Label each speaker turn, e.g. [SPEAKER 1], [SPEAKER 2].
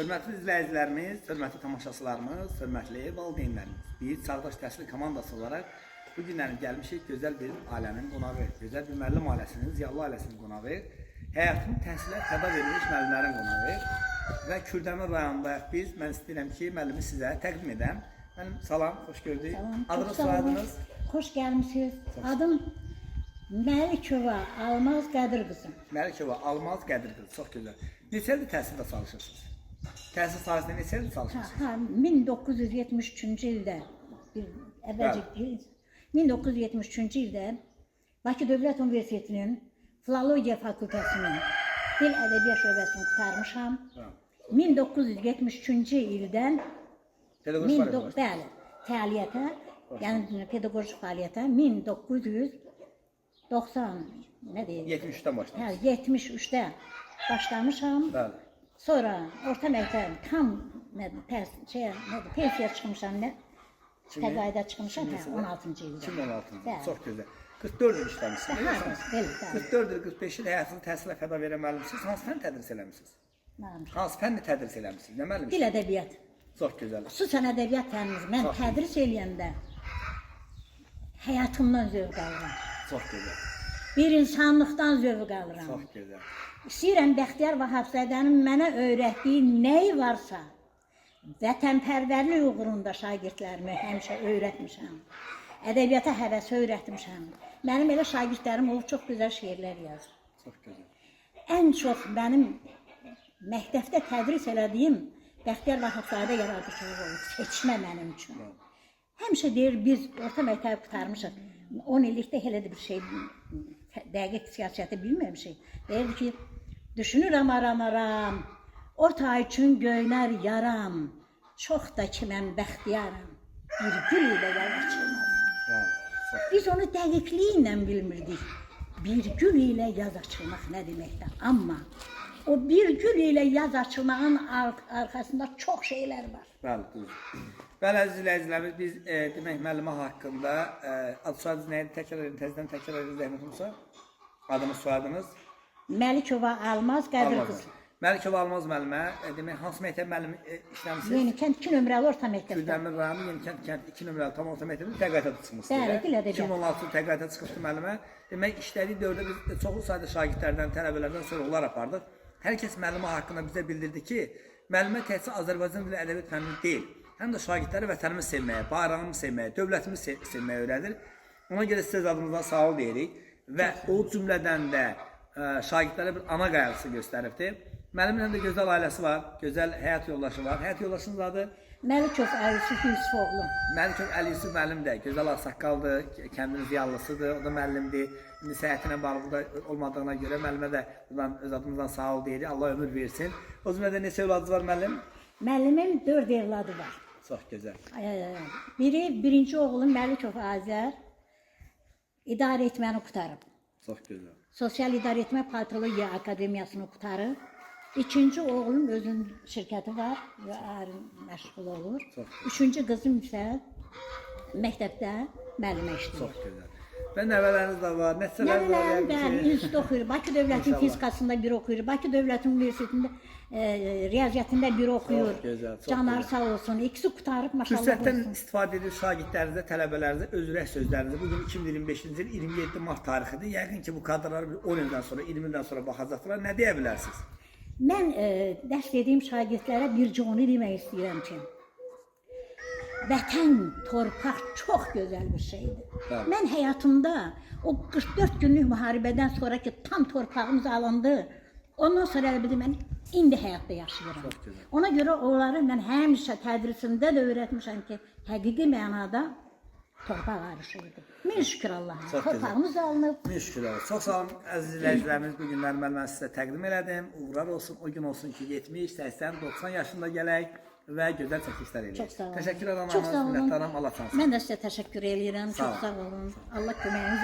[SPEAKER 1] Hörmətli izləyicilərimiz, hörmətli tamaşaçılarımız, hörmətli valideynlərimiz. Biz Çağdaş Təhsil komandası olaraq bu günlərin gəlmişik gözəl bir ailənin qonağı, gözəl bir müəllim ailəsinin, Ziyalı ailəsinin qonağı, həyatını təhsilə fəda verilmiş müəllimlərin qonağı və Kürdəmir rayonundayıq biz. Mən istəyirəm ki, müəllimi sizə təqdim edəm. Mənim salam, xoş gördük.
[SPEAKER 2] Salam,
[SPEAKER 1] adınız, soyadınız?
[SPEAKER 2] Xoş gəlmişsiniz. Adım Məlikova Almaz Qədir qızım.
[SPEAKER 1] Məlikova Almaz Qədir qızı, çox gözəl. Neçə ildir təhsildə çalışırsınız? Təhsil sahəsində neçə ildir çalışırsınız?
[SPEAKER 2] 1973-cü ildə, əvvəlcə 1973-cü ildə Bakı Dövlət Universitetinin Filologiya Fakültəsinin Dil Ədəbiyyat şöbəsini qurtarmışam. 1973-cü ildən bəli, fəaliyyətə, yəni pedaqoji fəaliyyətə 1990 nə deyir?
[SPEAKER 1] 73-dən başlayın.
[SPEAKER 2] 73-də başlamışam.
[SPEAKER 1] Bəli.
[SPEAKER 2] Sonra orta məktəb tam pensiya çıxmışam, təqaüdə çıxmışam 16-cı ildə.
[SPEAKER 1] 2016-cı, çox gözəl. 44 il işləmişsiniz. 44 il, 45 il həyatınızı təhsilə fəda verən müəllimsiniz. Hansı fənn tədris eləmişsiniz? Hansı fənni tədris eləmişsiniz? Nə müəllimsiniz?
[SPEAKER 2] Dil ədəbiyyat.
[SPEAKER 1] Çox gözəl.
[SPEAKER 2] Xüsusən ədəbiyyat fənnimiz. Mən tədris eləyəndə həyatımdan zövq alıram.
[SPEAKER 1] Çox gözəl.
[SPEAKER 2] Bir insanlıqdan zövq alıram.
[SPEAKER 1] Çox gözəl.
[SPEAKER 2] İstəyirəm Bəxtiyar Vahabzadənin mənə öyrətdiyi nəyi varsa, vətənpərvərlik uğrunda şagirdlərimi həmişə öyrətmişəm. Ədəbiyyata həvəsi öyrətmişəm. Mənim elə şagirdlərim olub, çox gözəl şeirlər yazır.
[SPEAKER 1] Çox gözəl.
[SPEAKER 2] Ən çox mənim məktəbdə tədris elədiyim Bəxtiyar Vahabzadə yaradıcılığı olub, seçmə mənim üçün. Həmişə deyir, biz orta məktəbi qurtarmışıq. 10 illikdə elə də bir şey, dəqiq siyasəti bilməmişik. Deyirdi ki, düşünürəm aram, orta üçün göynər yaram, çox da ki mən bəxtiyaram, bir gül ilə yol açılmaz. Biz onu dəqiqliyi ilə bilmirdik. Bir gül ilə yaz açılmaq nə deməkdir? Amma o bir gül ilə yaz açılmağın arxasında çox şeylər var.
[SPEAKER 1] Bəli, düzdür. Bəli, əziz izləyicilərimiz, biz demək müəllimə haqqında adı soyadınız nə idi? Təkrar edin, təzədən təkrar edin, zəhmət olursa. Adınız, soyadınız?
[SPEAKER 2] Məlikova Almaz Qədir qızı.
[SPEAKER 1] Məlikova Almaz müəllimə, demək, hansı məktəb müəllimi işləmişsiniz?
[SPEAKER 2] Yenikənd 2 nömrəli orta məktəbdə.
[SPEAKER 1] Kürdəmir rayonu Yenikənd 2 nömrəli tam orta məktəbdə təqaüdə çıxmışsınız.
[SPEAKER 2] Bəli, dil ədəbiyyatı.
[SPEAKER 1] 2016-cı təqaüdə çıxmışdı müəllimə. Demək, işlədiyi dövrdə biz çoxlu sayda şagirdlərdən, tələbələrdən sorğular apardıq. Hər kəs müəllimə haqqında bizə bildirdi ki, müəllimə təkcə Azərbaycan dili ədəbiyyat fənni deyil, həm də şagirdləri vətənimi sevməyə, bayrağımı sevməyə, dövlətimi sevməyə öyrədir. Ona görə sizə adımızdan sağ ol deyirik və o cümlədən də şagirdlərə bir ana qayğısı göstəribdir. Müəllimin də gözəl ailəsi var, gözəl həyat yoldaşı var. Həyat yoldaşınız adı?
[SPEAKER 2] Məlikov Əli Yusuf Yusufoğlu.
[SPEAKER 1] Məlikov Əli Yusuf müəllim də gözəl ağsaqqaldır, kəndin ziyallısıdır, o da müəllimdir. İndi səhhətinə bağlı da olmadığına görə müəllimə də buradan öz adımızdan sağ ol deyirik, Allah ömür versin. O cümlədə neçə övladınız var müəllim?
[SPEAKER 2] Müəllimin 4 evladı var.
[SPEAKER 1] Çox gözəl.
[SPEAKER 2] Biri birinci oğlum Məlikov Azər idarə etməni qurtarıb.
[SPEAKER 1] Çox gözəl.
[SPEAKER 2] Sosial idarə etmə patologiya akademiyasını qurtarıb. İkinci oğlum özünün şirkəti var və məşğul olur. Üçüncü qızım isə məktəbdə müəllimə işləyir.
[SPEAKER 1] Çox gözəl. Və nəvələriniz də var, nəticələr var.
[SPEAKER 2] Nəvələrim də institut oxuyur. Bakı Dövlətin fizikasında biri oxuyur. Bakı Dövlətin Universitetində riyaziyyatında biri oxuyur. Canlar sağ olsun. İkisi qurtarıb maşallah.
[SPEAKER 1] Fürsətdən istifadə edib şagirdlərinizə, tələbələrinizə öz ürək sözlərinizi. Bugün 2025-ci il 27 mart tarixidir. Yəqin ki, bu kadrları 10 ildən sonra, 20 ildən sonra baxacaqlar. Nə deyə bilərsiniz?
[SPEAKER 2] Mən dərs dediyim şagirdlərə bircə onu demək istəyirəm ki, vətən, torpaq çox gözəl bir şeydir. Mən həyatımda o 44 günlük müharibədən sonra ki, tam torpağımız alındı, ondan sonra elə mən indi həyatda yaşayıram. Ona görə onları mən həmişə tədrisində də öyrətmişəm ki, həqiqi mənada torpaq arışıydı. Min şükür Allah'a. Torpağımız alınıb.
[SPEAKER 1] Min şükür Allah. Çox sağ olun əziz izləyicilərimiz. Bu günləri mən sizə təqdim elədim. Uğurlar olsun. O gün olsun ki 70, 80, 90 yaşında gələk və gözəl çəkilişlər eləyək.
[SPEAKER 2] Çox sağ olun.
[SPEAKER 1] Təşəkkür edirəm.
[SPEAKER 2] Çox sağ olun.
[SPEAKER 1] Minnətdaram. Allah tanısın.
[SPEAKER 2] Mən də sizə təşəkkür edirəm. Çox sağ olun. Allah köməyiniz